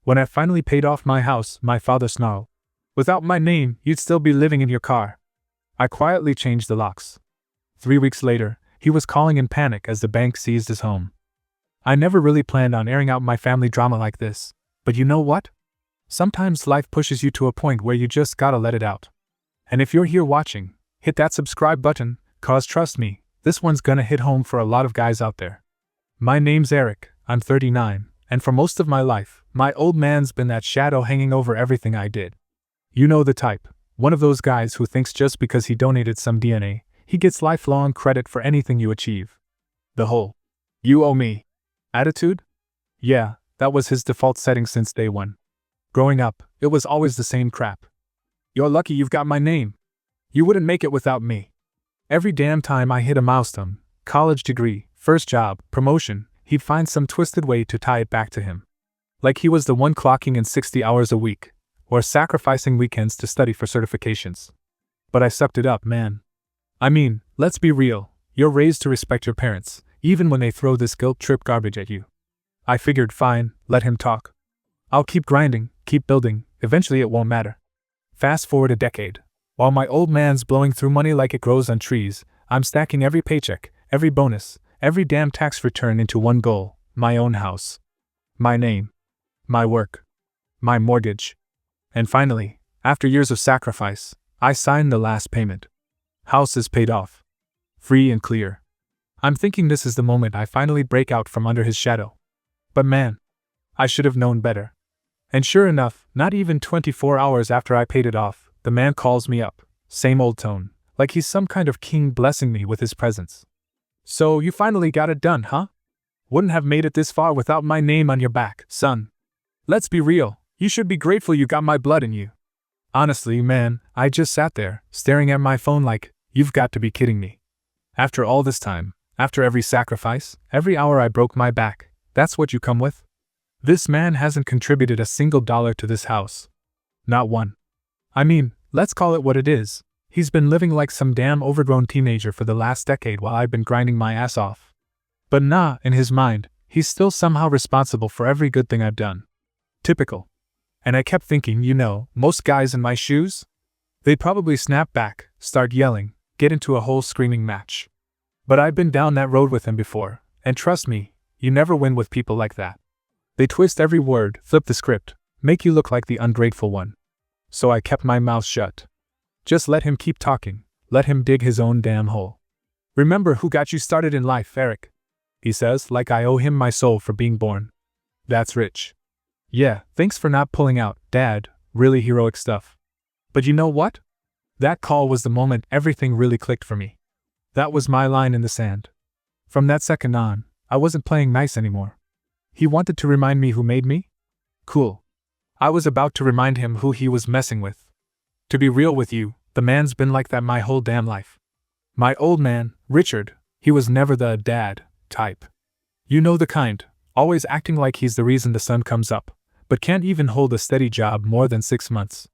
When I finally paid off my house, my father snarled, "Without my name, you'd still be living in your car." I quietly changed the locks. 3 weeks later, he was calling in panic as the bank seized his home. I never really planned on airing out my family drama like this, but you know what? Sometimes life pushes you to a point where you just gotta let it out. And if you're here watching, hit that subscribe button, cause trust me, this one's gonna hit home for a lot of guys out there. My name's Eric, I'm 39, and for most of my life, my old man's been that shadow hanging over everything I did. You know the type, one of those guys who thinks just because he donated some DNA, he gets lifelong credit for anything you achieve. The whole, "you owe me" attitude? Yeah, that was his default setting since day one. Growing up, it was always the same crap. "You're lucky you've got my name. You wouldn't make it without me." Every damn time I hit a milestone, college degree, first job, promotion, he'd find some twisted way to tie it back to him. Like he was the one clocking in 60 hours a week, or sacrificing weekends to study for certifications. But I sucked it up, man. I mean, let's be real, you're raised to respect your parents, even when they throw this guilt trip garbage at you. I figured, fine, let him talk. I'll keep grinding, keep building, eventually it won't matter. Fast forward a decade. While my old man's blowing through money like it grows on trees, I'm stacking every paycheck, every bonus, every damn tax return into one goal: my own house. My name. My work. My mortgage. And finally, after years of sacrifice, I signed the last payment. House is paid off. Free and clear. I'm thinking this is the moment I finally break out from under his shadow. But man, I should have known better. And sure enough, not even 24 hours after I paid it off, the man calls me up, same old tone, like he's some kind of king blessing me with his presence. "So you finally got it done, huh? Wouldn't have made it this far without my name on your back, son. Let's be real, you should be grateful you got my blood in you." Honestly, man, I just sat there, staring at my phone like, you've got to be kidding me. After all this time, after every sacrifice, every hour I broke my back, that's what you come with? This man hasn't contributed a single dollar to this house. Not one. I mean, let's call it what it is. He's been living like some damn overgrown teenager for the last decade while I've been grinding my ass off. But nah, in his mind, he's still somehow responsible for every good thing I've done. Typical. And I kept thinking, most guys in my shoes? They'd probably snap back, start yelling, get into a whole screaming match. But I've been down that road with him before, and trust me, you never win with people like that. They twist every word, flip the script, make you look like the ungrateful one. So I kept my mouth shut. Just let him keep talking, let him dig his own damn hole. "Remember who got you started in life, Eric," he says, like I owe him my soul for being born. That's rich. Yeah, thanks for not pulling out, Dad, really heroic stuff. But you know what? That call was the moment everything really clicked for me. That was my line in the sand. From that second on, I wasn't playing nice anymore. He wanted to remind me who made me? Cool. I was about to remind him who he was messing with. To be real with you, the man's been like that my whole damn life. My old man, Richard, he was never the dad type. You know the kind, always acting like he's the reason the sun comes up, but can't even hold a steady job more than 6 months.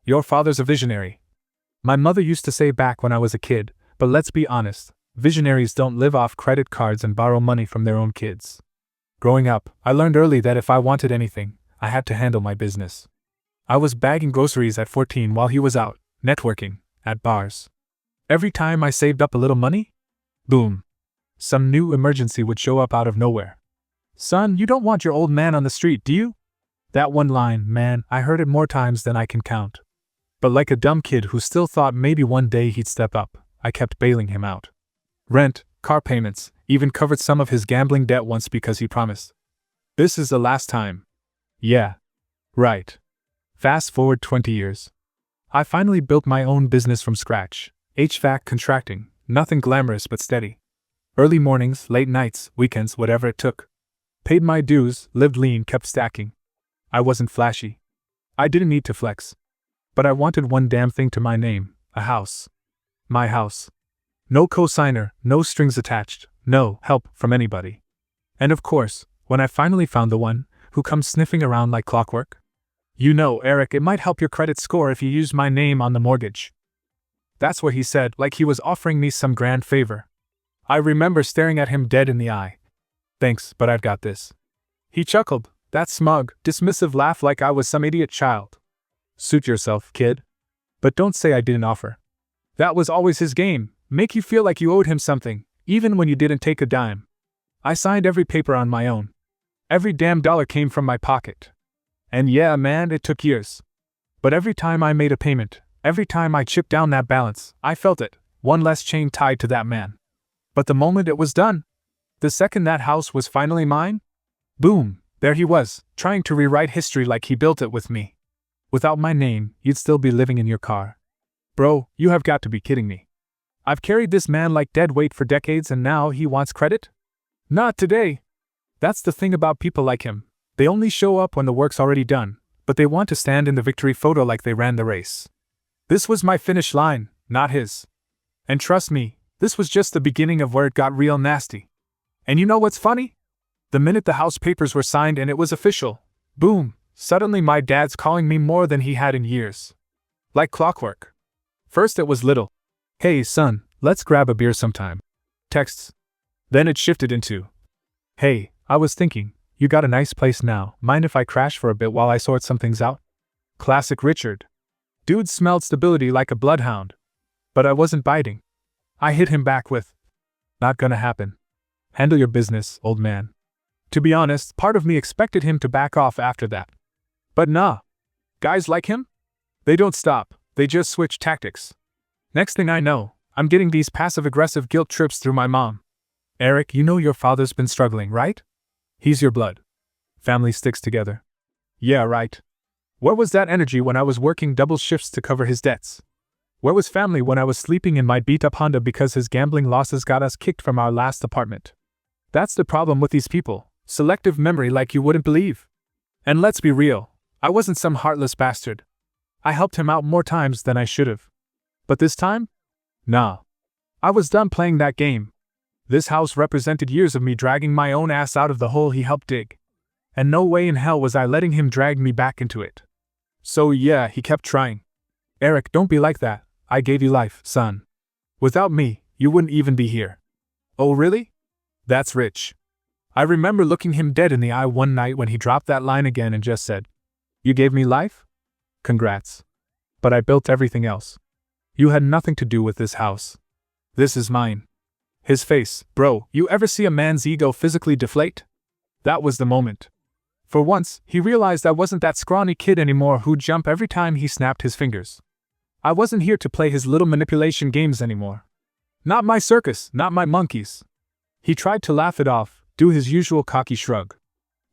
Your father's a visionary. My mother used to say back when I was a kid, but let's be honest, visionaries don't live off credit cards and borrow money from their own kids. Growing up, I learned early that if I wanted anything, I had to handle my business. I was bagging groceries at 14 while he was out, networking, at bars. Every time I saved up a little money, boom, some new emergency would show up out of nowhere. "Son, you don't want your old man on the street, do you?" That one line, man, I heard it more times than I can count. But like a dumb kid who still thought maybe one day he'd step up, I kept bailing him out. Rent, car payments, even covered some of his gambling debt once because he promised. "This is the last time." Yeah. Right. Fast forward 20 years. I finally built my own business from scratch, HVAC contracting, nothing glamorous but steady. Early mornings, late nights, weekends, whatever it took. Paid my dues, lived lean, kept stacking. I wasn't flashy. I didn't need to flex. But I wanted one damn thing to my name, a house. My house. No cosigner, no strings attached, no help from anybody. And of course, when I finally found the one, who comes sniffing around like clockwork? Eric, it might help your credit score if you use my name on the mortgage. That's what he said, like he was offering me some grand favor. I remember staring at him dead in the eye. "Thanks, but I've got this." He chuckled, That smug, dismissive laugh like I was some idiot child. Suit yourself, kid. But don't say I didn't offer. That was always his game, make you feel like you owed him something, even when you didn't take a dime. I signed every paper on my own. Every damn dollar came from my pocket. And yeah, man, it took years. But every time I made a payment, every time I chipped down that balance, I felt it, one less chain tied to that man. But the moment it was done, the second that house was finally mine, boom, there he was, trying to rewrite history like he built it with me. Without my name, you'd still be living in your car. Bro, you have got to be kidding me. I've carried this man like dead weight for decades and now he wants credit? Not today. That's the thing about people like him. They only show up when the work's already done, but they want to stand in the victory photo like they ran the race. This was my finish line, not his. And trust me, this was just the beginning of where it got real nasty. And you know what's funny? The minute the house papers were signed and it was official, boom, suddenly my dad's calling me more than he had in years. Like clockwork. First it was little, "Hey son, let's grab a beer sometime." Texts. Then it shifted into, "Hey, I was thinking, you got a nice place now, mind if I crash for a bit while I sort some things out?" Classic Richard. Dude smelled stability like a bloodhound. But I wasn't biting. I hit him back with, "Not gonna happen. Handle your business, old man." To be honest, part of me expected him to back off after that. But nah. Guys like him? They don't stop, they just switch tactics. Next thing I know, I'm getting these passive-aggressive guilt trips through my mom. "Eric, you know your father's been struggling, right? He's your blood. Family sticks together." Yeah, right. Where was that energy when I was working double shifts to cover his debts? Where was family when I was sleeping in my beat-up Honda because his gambling losses got us kicked from our last apartment? That's the problem with these people, selective memory like you wouldn't believe. And let's be real, I wasn't some heartless bastard. I helped him out more times than I should've. But this time? Nah. I was done playing that game. This house represented years of me dragging my own ass out of the hole he helped dig. And no way in hell was I letting him drag me back into it. So yeah, he kept trying. "Eric, don't be like that. I gave you life, son. Without me, you wouldn't even be here." Oh really? That's rich. I remember looking him dead in the eye one night when he dropped that line again and just said, "You gave me life? Congrats. But I built everything else. You had nothing to do with this house. This is mine." His face, bro, you ever see a man's ego physically deflate? That was the moment. For once, he realized I wasn't that scrawny kid anymore who'd jump every time he snapped his fingers. I wasn't here to play his little manipulation games anymore. Not my circus, not my monkeys. He tried to laugh it off, do his usual cocky shrug.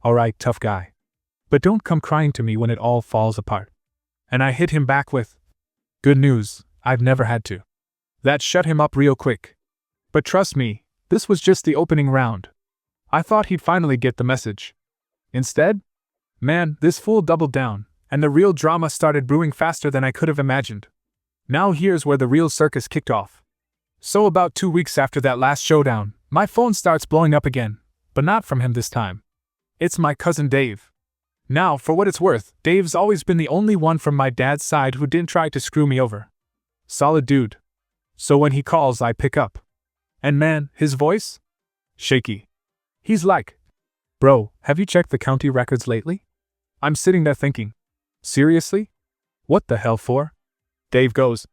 "Alright, tough guy. But don't come crying to me when it all falls apart." And I hit him back with, "Good news, I've never had to." That shut him up real quick. But trust me, this was just the opening round. I thought he'd finally get the message. Instead? Man, this fool doubled down, and the real drama started brewing faster than I could have imagined. Now here's where the real circus kicked off. So about 2 weeks after that last showdown, my phone starts blowing up again, but not from him this time. It's my cousin Dave. Now, for what it's worth, Dave's always been the only one from my dad's side who didn't try to screw me over. Solid dude. So when he calls, I pick up. And man, his voice? Shaky. He's like, "Bro, have you checked the county records lately?" I'm sitting there thinking, seriously? What the hell for? Dave goes,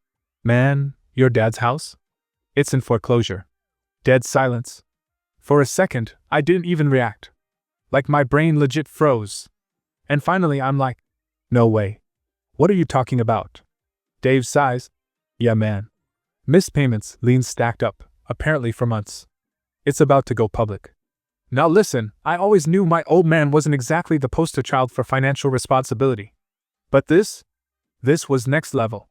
"Man, your dad's house? It's in foreclosure." Dead silence. For a second, I didn't even react. Like my brain legit froze. And finally I'm like, "No way. What are you talking about?" Dave sighs. "Yeah man. Missed payments, liens stacked up, apparently for months. It's about to go public." Now listen, I always knew my old man wasn't exactly the poster child for financial responsibility. But this was next level.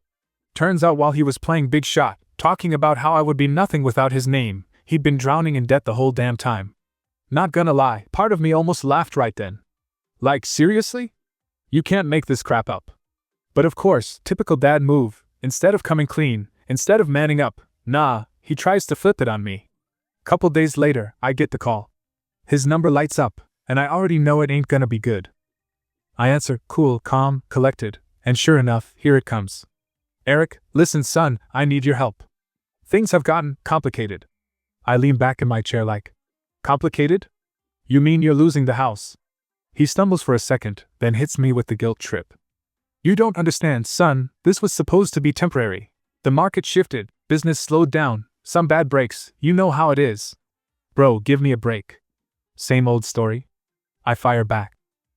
Turns out while he was playing big shot, talking about how I would be nothing without his name, he'd been drowning in debt the whole damn time. Not gonna lie, part of me almost laughed right then. Like, seriously? You can't make this crap up. But of course, typical dad move, instead of coming clean, instead of manning up, nah, he tries to flip it on me. Couple days later, I get the call. His number lights up, and I already know it ain't gonna be good. I answer, cool, calm, collected, and sure enough, here it comes. "Eric, listen son, I need your help. Things have gotten complicated." I lean back in my chair like, "Complicated? You mean you're losing the house?" He stumbles for a second, then hits me with the guilt trip. You don't understand, son, this was supposed to be temporary. The market shifted, business slowed down, some bad breaks, you know how it is. Bro, give me a break. Same old story? I fire back.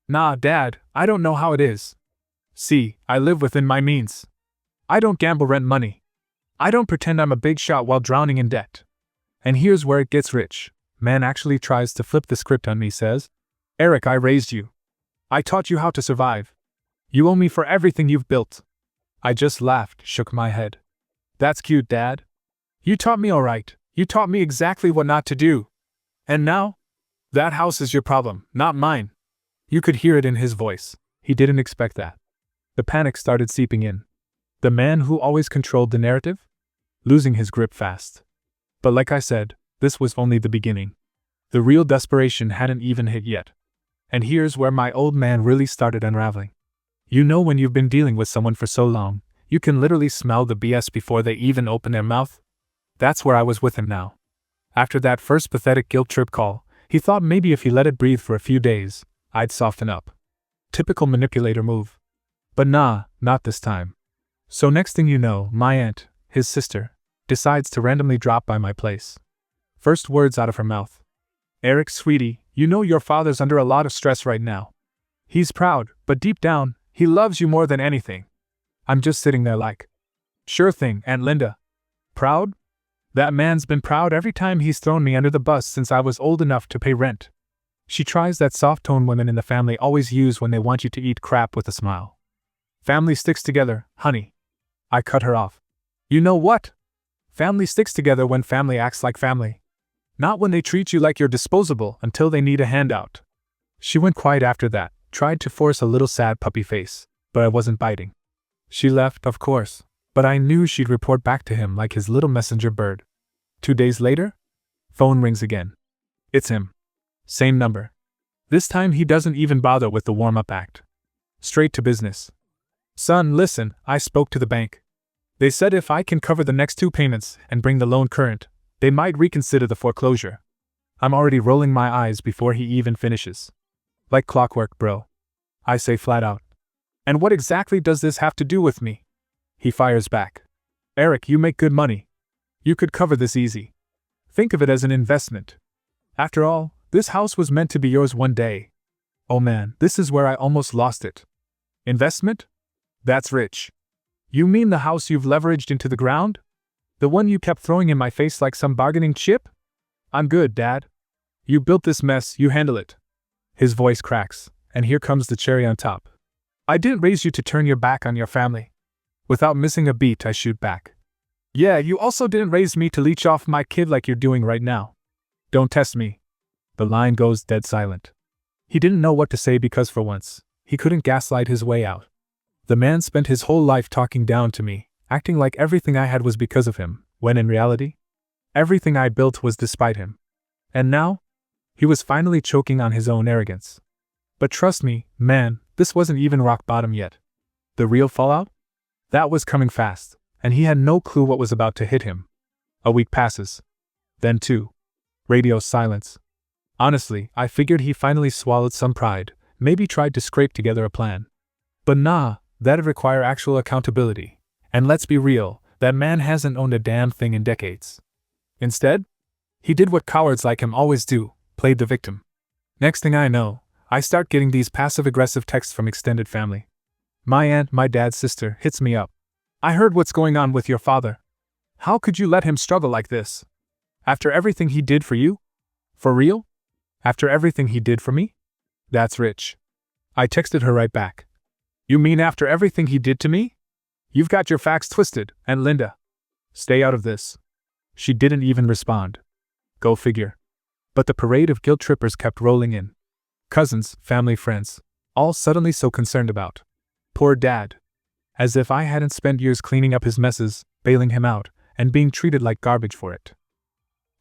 Nah, Dad, I don't know how it is. See, I live within my means. I don't gamble rent money. I don't pretend I'm a big shot while drowning in debt. And here's where it gets rich. Man actually tries to flip the script on me, says, Eric, I raised you. I taught you how to survive. You owe me for everything you've built. I just laughed, shook my head. That's cute, Dad. You taught me all right. You taught me exactly what not to do. And now? That house is your problem, not mine. You could hear it in his voice. He didn't expect that. The panic started seeping in. The man who always controlled the narrative? Losing his grip fast. But like I said, this was only the beginning. The real desperation hadn't even hit yet. And here's where my old man really started unraveling. You know, when you've been dealing with someone for so long, you can literally smell the BS before they even open their mouth? That's where I was with him now. After that first pathetic guilt trip call, he thought maybe if he let it breathe for a few days, I'd soften up. Typical manipulator move. But nah, not this time. So next thing you know, my aunt, his sister, decides to randomly drop by my place. First words out of her mouth. Eric, sweetie, you know your father's under a lot of stress right now. He's proud, but deep down, he loves you more than anything. I'm just sitting there like, sure thing, Aunt Linda. Proud? That man's been proud every time he's thrown me under the bus since I was old enough to pay rent. She tries that soft tone women in the family always use when they want you to eat crap with a smile. Family sticks together, honey. I cut her off. You know what? Family sticks together when family acts like family. Not when they treat you like you're disposable until they need a handout. She went quiet after that, tried to force a little sad puppy face, but I wasn't biting. She left, of course, but I knew she'd report back to him like his little messenger bird. 2 days later? Phone rings again. It's him. Same number. This time he doesn't even bother with the warm-up act. Straight to business. Son, listen, I spoke to the bank. They said if I can cover the next 2 payments and bring the loan current, they might reconsider the foreclosure. I'm already rolling my eyes before he even finishes. Like clockwork, bro. I say flat out. And what exactly does this have to do with me? He fires back. Eric, you make good money. You could cover this easy. Think of it as an investment. After all, this house was meant to be yours one day. Oh man, this is where I almost lost it. Investment? That's rich. You mean the house you've leveraged into the ground? The one you kept throwing in my face like some bargaining chip? I'm good, Dad. You built this mess, you handle it. His voice cracks, and here comes the cherry on top. I didn't raise you to turn your back on your family. Without missing a beat, I shoot back. Yeah, you also didn't raise me to leech off my kid like you're doing right now. Don't test me. The line goes dead silent. He didn't know what to say because for once, he couldn't gaslight his way out. The man spent his whole life talking down to me, acting like everything I had was because of him, when in reality, everything I built was despite him. And now, he was finally choking on his own arrogance. But trust me, man, this wasn't even rock bottom yet. The real fallout? That was coming fast, and he had no clue what was about to hit him. A week passes. Then 2. Radio silence. Honestly, I figured he finally swallowed some pride, maybe tried to scrape together a plan. But nah, that'd require actual accountability. And let's be real, that man hasn't owned a damn thing in decades. Instead, he did what cowards like him always do, played the victim. Next thing I know, I start getting these passive-aggressive texts from extended family. My aunt, my dad's sister, hits me up. I heard what's going on with your father. How could you let him struggle like this? After everything he did for you? For real? After everything he did for me? That's rich. I texted her right back. You mean after everything he did to me? You've got your facts twisted, Aunt Linda. Stay out of this. She didn't even respond. Go figure. But the parade of guilt trippers kept rolling in. Cousins, family, friends, all suddenly so concerned about poor Dad. As if I hadn't spent years cleaning up his messes, bailing him out, and being treated like garbage for it.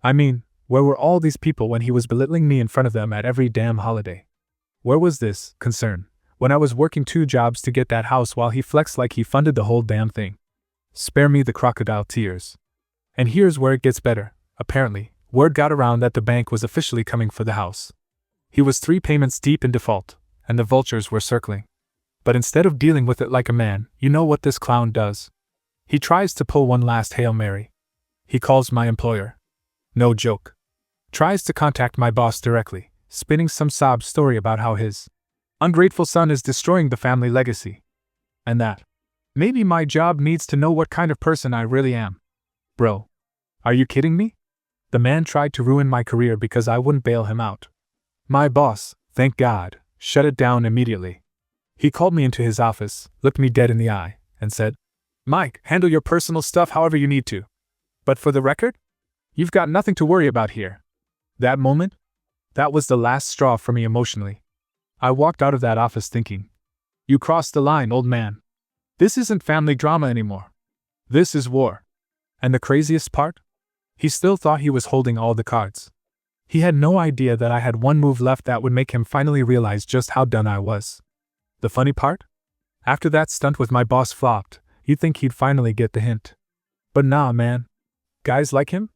I mean, where were all these people when he was belittling me in front of them at every damn holiday? Where was this concern when I was working 2 jobs to get that house while he flexed like he funded the whole damn thing? Spare me the crocodile tears. And here's where it gets better. Apparently, word got around that the bank was officially coming for the house. He was 3 payments deep in default, and the vultures were circling. But instead of dealing with it like a man, you know what this clown does? He tries to pull one last Hail Mary. He calls my employer. No joke. Tries to contact my boss directly, spinning some sob story about how his ungrateful son is destroying the family legacy. And that maybe my job needs to know what kind of person I really am. Bro, are you kidding me? The man tried to ruin my career because I wouldn't bail him out. My boss, thank God, shut it down immediately. He called me into his office, looked me dead in the eye, and said, "Mike, handle your personal stuff however you need to. But for the record, you've got nothing to worry about here." That moment? That was the last straw for me emotionally. I walked out of that office thinking, you crossed the line, old man. This isn't family drama anymore. This is war. And the craziest part? He still thought he was holding all the cards. He had no idea that I had one move left that would make him finally realize just how done I was. The funny part? After that stunt with my boss flopped, you'd think he'd finally get the hint. But nah, man. Guys like him?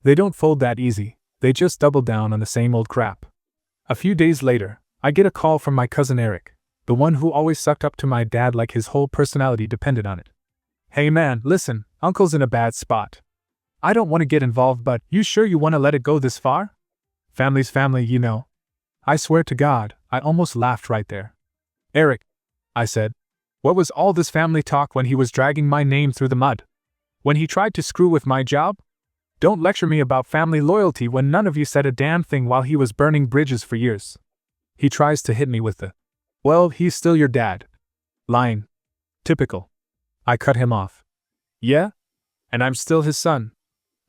They don't fold that easy, they just double down on the same old crap. A few days later, I get a call from my cousin Eric, the one who always sucked up to my dad like his whole personality depended on it. "Hey man, listen, Uncle's in a bad spot. I don't want to get involved, but you sure you want to let it go this far? Family's family, you know." I swear to God, I almost laughed right there. "Eric," I said, "what was all this family talk when he was dragging my name through the mud? When he tried to screw with my job? Don't lecture me about family loyalty when none of you said a damn thing while he was burning bridges for years." He tries to hit me with the, "Well, he's still your dad" line. Typical. I cut him off. "Yeah? And I'm still his son.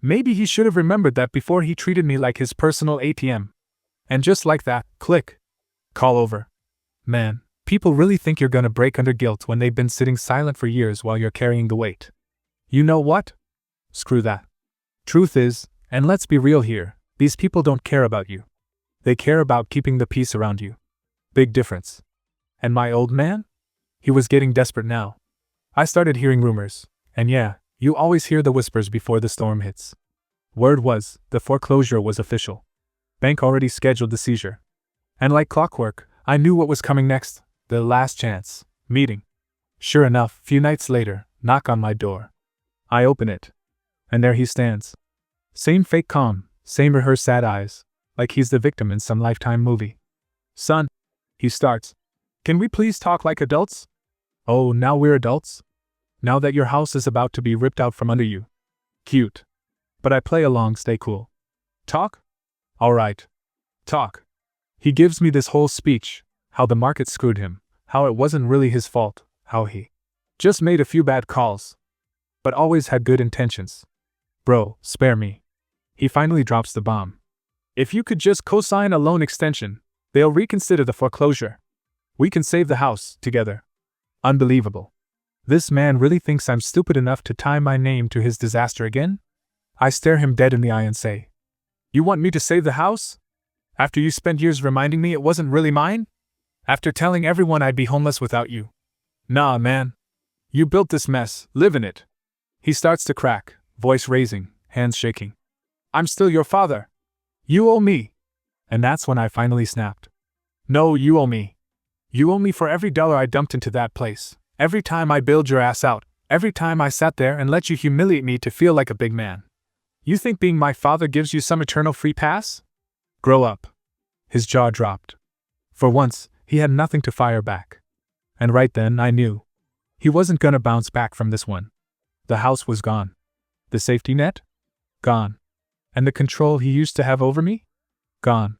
Maybe he should have remembered that before he treated me like his personal ATM. And just like that, click. Call over. Man, people really think you're gonna break under guilt when they've been sitting silent for years while you're carrying the weight. You know what? Screw that. Truth is, and let's be real here, these people don't care about you. They care about keeping the peace around you. Big difference. And my old man? He was getting desperate now. I started hearing rumors, and yeah, you always hear the whispers before the storm hits. Word was, the foreclosure was official. Bank already scheduled the seizure. And like clockwork, I knew what was coming next, the last chance meeting. Sure enough, few nights later, knock on my door. I open it. And there he stands. Same fake calm, same rehearsed sad eyes, like he's the victim in some Lifetime movie. "Son," he starts, "can we please talk like adults?" "Oh, now we're adults? Now that your house is about to be ripped out from under you." Cute. But I play along, stay cool. "Talk? Alright. Talk." He gives me this whole speech, how the market screwed him, how it wasn't really his fault, how he just made a few bad calls, but always had good intentions. Bro, spare me. He finally drops the bomb. "If you could just co-sign a loan extension, they'll reconsider the foreclosure. We can save the house, together." Unbelievable. This man really thinks I'm stupid enough to tie my name to his disaster again? I stare him dead in the eye and say, "You want me to save the house? After you spent years reminding me it wasn't really mine? After telling everyone I'd be homeless without you? Nah, man. You built this mess, live in it." He starts to crack, voice raising, hands shaking. "I'm still your father. You owe me." And that's when I finally snapped. "No, you owe me. You owe me for every dollar I dumped into that place, every time I bailed your ass out, every time I sat there and let you humiliate me to feel like a big man. You think being my father gives you some eternal free pass? Grow up." His jaw dropped. For once, he had nothing to fire back. And right then I knew. He wasn't gonna bounce back from this one. The house was gone. The safety net? Gone. And the control he used to have over me? Gone.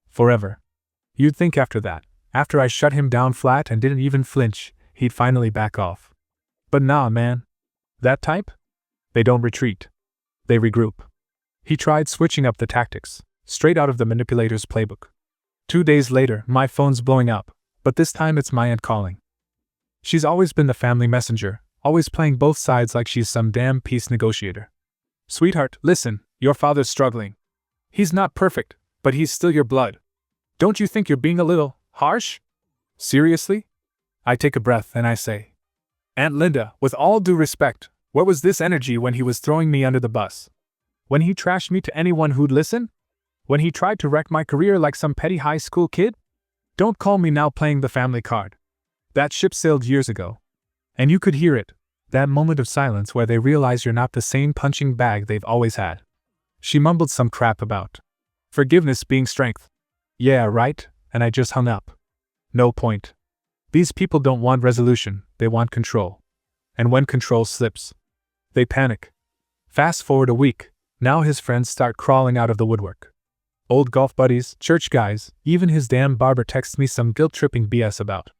Forever. You'd think after that, after I shut him down flat and didn't even flinch, he'd finally back off. But nah, man. That type? They don't retreat. They regroup. He tried switching up the tactics, straight out of the manipulator's playbook. 2 days later, my phone's blowing up, but this time it's my aunt calling. She's always been the family messenger, always playing both sides like she's some damn peace negotiator. "Sweetheart, listen, your father's struggling. He's not perfect, but he's still your blood. Don't you think you're being a little harsh?" "Seriously?" I take a breath and I say, "Aunt Linda, with all due respect, where was this energy when he was throwing me under the bus? When he trashed me to anyone who'd listen? When he tried to wreck my career like some petty high school kid? Don't call me now playing the family card. That ship sailed years ago. And you could hear it, that moment of silence where they realize you're not the same punching bag they've always had. She mumbled some crap about forgiveness being strength. Yeah, right, and I just hung up. No point. These people don't want resolution, they want control. And when control slips, they panic. Fast forward a week, now his friends start crawling out of the woodwork. Old golf buddies, church guys, even his damn barber texts me some guilt-tripping BS about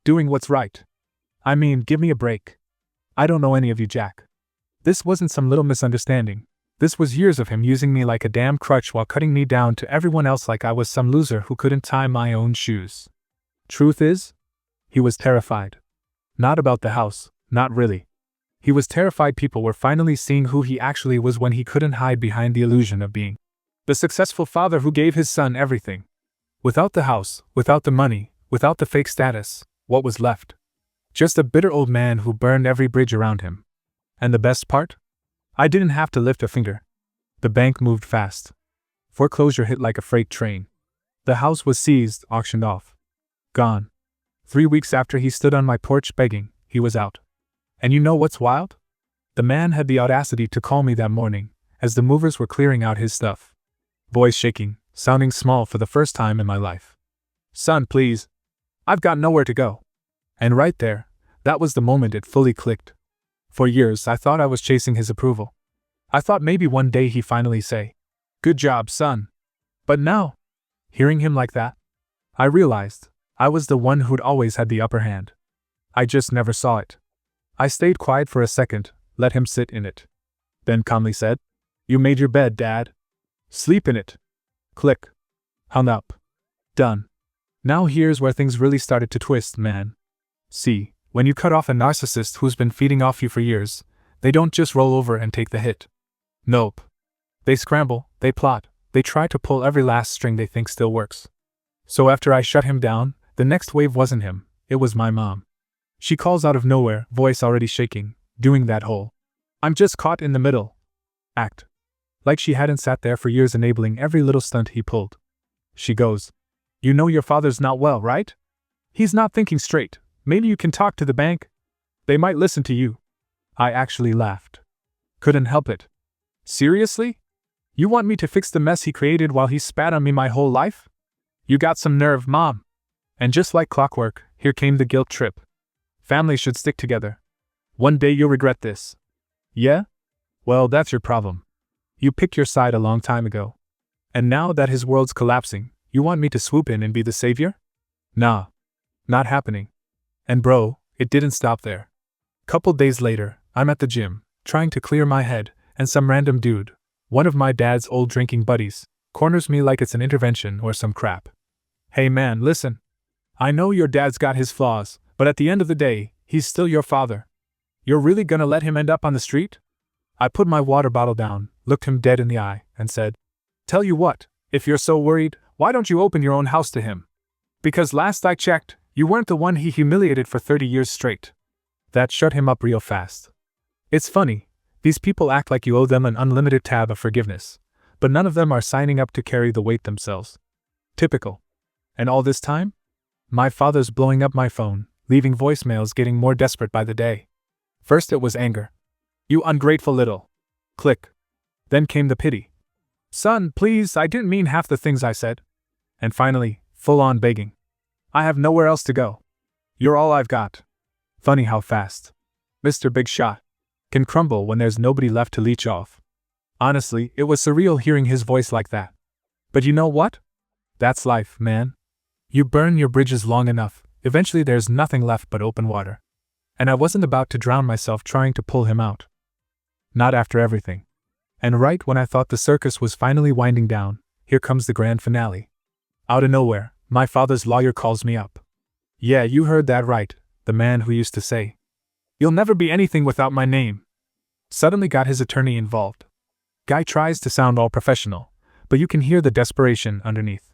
doing what's right. I mean, give me a break. I don't know any of you jack. This wasn't some little misunderstanding. This was years of him using me like a damn crutch while cutting me down to everyone else like I was some loser who couldn't tie my own shoes. Truth is, he was terrified. Not about the house, not really. He was terrified people were finally seeing who he actually was when he couldn't hide behind the illusion of being the successful father who gave his son everything. Without the house, without the money, without the fake status, what was left? Just a bitter old man who burned every bridge around him. And the best part? I didn't have to lift a finger. The bank moved fast. Foreclosure hit like a freight train. The house was seized, auctioned off. Gone. 3 weeks after he stood on my porch begging, he was out. And you know what's wild? The man had the audacity to call me that morning, as the movers were clearing out his stuff. Voice shaking, sounding small for the first time in my life. Son, please. I've got nowhere to go. And right there, that was the moment it fully clicked. For years I thought I was chasing his approval. I thought maybe one day he'd finally say, "Good job, son." But now, hearing him like that, I realized I was the one who'd always had the upper hand. I just never saw it. I stayed quiet for a second, let him sit in it. Then calmly said, "You made your bed, Dad. Sleep in it." Click. Hung up. Done. Now here's where things really started to twist, man. See, when you cut off a narcissist who's been feeding off you for years, they don't just roll over and take the hit. Nope. They scramble, they plot, they try to pull every last string they think still works. So after I shut him down, the next wave wasn't him, it was my mom. She calls out of nowhere, voice already shaking, doing that whole "I'm just caught in the middle" act. Like she hadn't sat there for years enabling every little stunt he pulled. She goes, "You know your father's not well, right? He's not thinking straight. Maybe you can talk to the bank. They might listen to you." I actually laughed. Couldn't help it. Seriously? You want me to fix the mess he created while he spat on me my whole life? You got some nerve, Mom. And just like clockwork, here came the guilt trip. Families should stick together. One day you'll regret this. Yeah? Well, that's your problem. You picked your side a long time ago. And now that his world's collapsing, you want me to swoop in and be the savior? Nah. Not happening. And bro, it didn't stop there. Couple days later, I'm at the gym, trying to clear my head, and some random dude, one of my dad's old drinking buddies, corners me like it's an intervention or some crap. "Hey man, listen. I know your dad's got his flaws, but at the end of the day, he's still your father. You're really gonna let him end up on the street?" I put my water bottle down, looked him dead in the eye, and said, "Tell you what, if you're so worried, why don't you open your own house to him? Because last I checked, you weren't the one he humiliated for 30 years straight." That shut him up real fast. It's funny, these people act like you owe them an unlimited tab of forgiveness, but none of them are signing up to carry the weight themselves. Typical. And all this time? My father's blowing up my phone, leaving voicemails getting more desperate by the day. First it was anger. "You ungrateful little." Click. Then came the pity. "Son, please, I didn't mean half the things I said." And finally, full-on begging. "I have nowhere else to go. You're all I've got." Funny how fast Mr. Big Shot can crumble when there's nobody left to leech off. Honestly, it was surreal hearing his voice like that. But you know what? That's life, man. You burn your bridges long enough, eventually there's nothing left but open water. And I wasn't about to drown myself trying to pull him out. Not after everything. And right when I thought the circus was finally winding down, here comes the grand finale. Out of nowhere, my father's lawyer calls me up. Yeah, you heard that right, the man who used to say, "You'll never be anything without my name." Suddenly got his attorney involved. Guy tries to sound all professional, but you can hear the desperation underneath.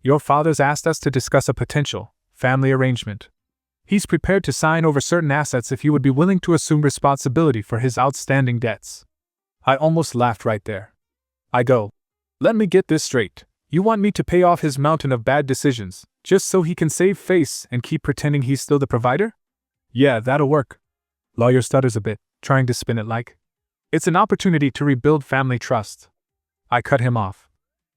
"Your father's asked us to discuss a potential family arrangement. He's prepared to sign over certain assets if you would be willing to assume responsibility for his outstanding debts." I almost laughed right there. I go, "Let me get this straight. You want me to pay off his mountain of bad decisions, Just so he can save face and keep pretending he's still the provider? Yeah, that'll work. Lawyer stutters a bit, trying to spin it like it's an opportunity to rebuild family trust. I cut him off.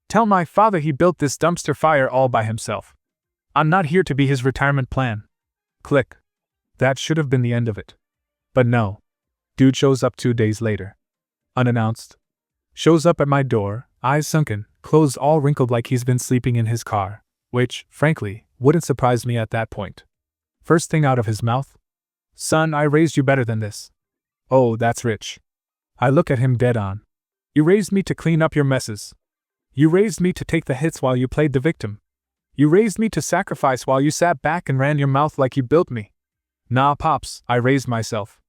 Tell my father he built this dumpster fire all by himself. I'm not here to be his retirement plan. Click. That should have been the end of it. But no. Dude shows up 2 days later. Unannounced. Shows up at my door, eyes sunken, clothes all wrinkled like he's been sleeping in his car, which, frankly, wouldn't surprise me at that point. First thing out of his mouth? Son, I raised you better than this. Oh, that's rich. I look at him dead on. You raised me to clean up your messes. You raised me to take the hits while you played the victim. You raised me to sacrifice while you sat back and ran your mouth like you built me. Nah, Pops, I raised myself.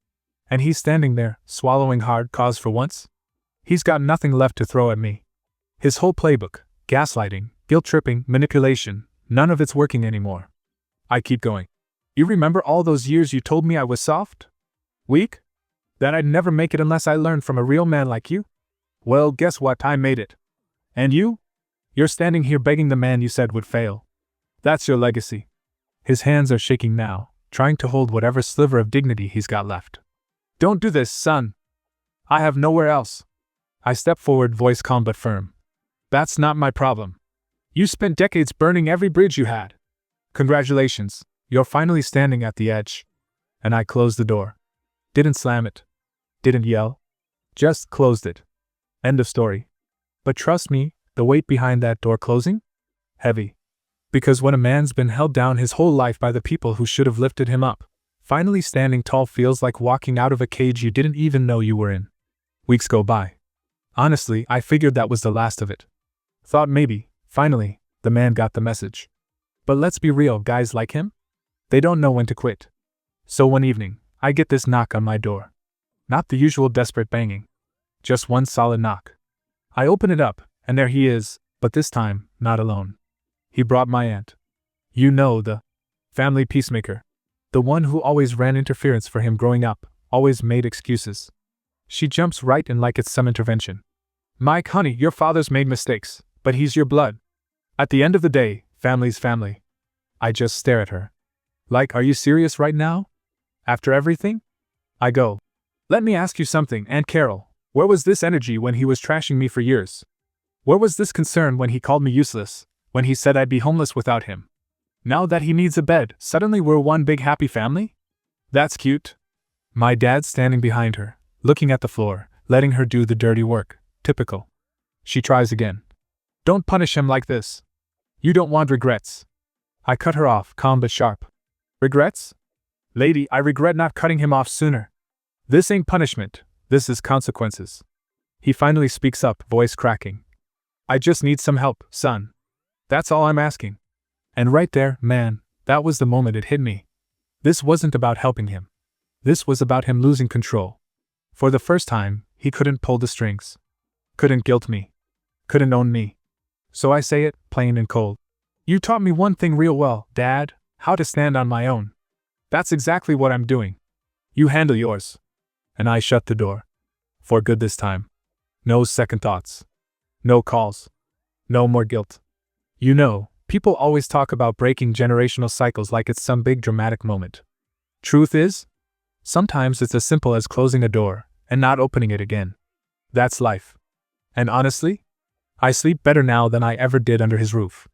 And he's standing there, swallowing hard cause for once? He's got nothing left to throw at me. His whole playbook, gaslighting, guilt-tripping, manipulation, none of it's working anymore. I keep going. You remember all those years you told me I was soft? Weak? That I'd never make it unless I learned from a real man like you? Well, guess what? I made it. And you? You're standing here begging the man you said would fail. That's your legacy. His hands are shaking now, trying to hold whatever sliver of dignity he's got left. Don't do this, son. I have nowhere else. I step forward, voice calm but firm. That's not my problem. You spent decades burning every bridge you had. Congratulations, you're finally standing at the edge. And I closed the door. Didn't slam it. Didn't yell. Just closed it. End of story. But trust me, the weight behind that door closing? Heavy. Because when a man's been held down his whole life by the people who should have lifted him up, finally standing tall feels like walking out of a cage you didn't even know you were in. Weeks go by. Honestly, I figured that was the last of it. Thought maybe, finally, the man got the message. But let's be real, guys like him? They don't know when to quit. So one evening, I get this knock on my door. Not the usual desperate banging. Just one solid knock. I open it up, and there he is, but this time, not alone. He brought my aunt. You know, the family peacemaker. The one who always ran interference for him growing up, always made excuses. She jumps right in like it's some intervention. Mike, honey, your father's made mistakes, but he's your blood. At the end of the day, family's family. I just stare at her. Like, are you serious right now? After everything? I go. Let me ask you something, Aunt Carol. Where was this energy when he was trashing me for years? Where was this concern when he called me useless, when he said I'd be homeless without him? Now that he needs a bed, suddenly we're one big happy family? That's cute. My dad's standing behind her, looking at the floor, letting her do the dirty work. Typical. She tries again. Don't punish him like this. You don't want regrets. I cut her off, calm but sharp. Regrets? Lady, I regret not cutting him off sooner. This ain't punishment, this is consequences. He finally speaks up, voice cracking. I just need some help, son. That's all I'm asking. And right there, man, that was the moment it hit me. This wasn't about helping him. This was about him losing control. For the first time, he couldn't pull the strings. Couldn't guilt me. Couldn't own me. So I say it, plain and cold. You taught me one thing real well, Dad, how to stand on my own. That's exactly what I'm doing. You handle yours. And I shut the door. For good this time. No second thoughts. No calls. No more guilt. You know, people always talk about breaking generational cycles like it's some big dramatic moment. Truth is, sometimes it's as simple as closing a door and not opening it again. That's life. And honestly, I sleep better now than I ever did under his roof.